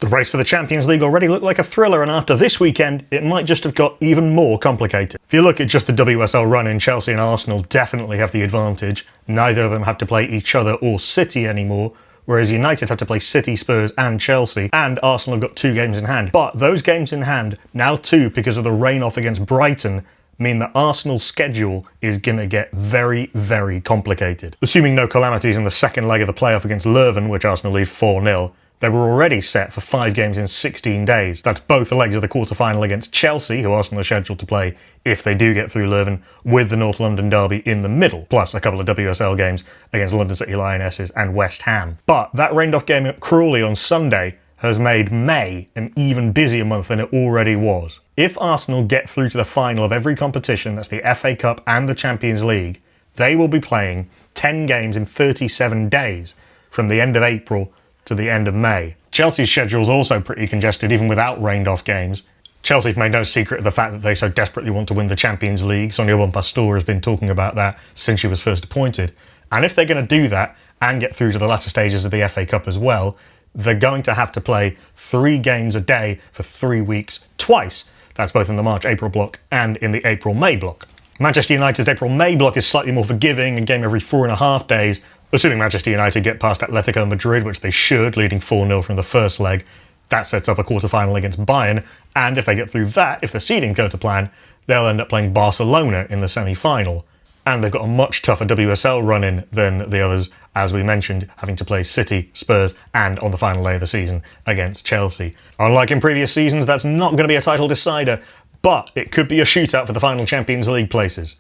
The race for the Champions League already looked like a thriller, and after this weekend, it might just have got even more complicated. If you look at just the WSL run-in, Chelsea and Arsenal definitely have the advantage. Neither of them have to play each other or City anymore, whereas United have to play City, Spurs and Chelsea, and Arsenal have got 2 games in hand. But those games in hand, now 2 because of the rain-off against Brighton, mean that Arsenal's schedule is going to get very, very complicated. Assuming no calamities in the second leg of the playoff against Leuven, which Arsenal lead 4-0, they were already set for 5 games in 16 days. That's both the legs of the quarter-final against Chelsea, who Arsenal are scheduled to play if they do get through Leuven, with the North London derby in the middle, plus a couple of WSL games against London City Lionesses and West Ham. But that rained-off game at Crawley on Sunday has made May an even busier month than it already was. If Arsenal get through to the final of every competition, that's the FA Cup and the Champions League, they will be playing 10 games in 37 days from the end of April to the end of May. Chelsea's schedule is also pretty congested, even without rained-off games. Chelsea's made no secret of the fact that they so desperately want to win the Champions League. Sonia Bonpastor has been talking about that since she was first appointed. And if they're going to do that and get through to the latter stages of the FA Cup as well, they're going to have to play 3 games a day for 3 weeks twice. That's both in the March-April block and in the April-May block. Manchester United's April-May block is slightly more forgiving, a game every 4.5 days, assuming Manchester United get past Atletico Madrid, which they should, leading 4-0 from the first leg. That sets up a quarter-final against Bayern, and if they get through that, if the seeding go to plan, they'll end up playing Barcelona in the semi-final. And they've got a much tougher WSL run-in than the others, as we mentioned, having to play City, Spurs, and on the final day of the season against Chelsea. Unlike in previous seasons, that's not going to be a title decider, but it could be a shootout for the final Champions League places.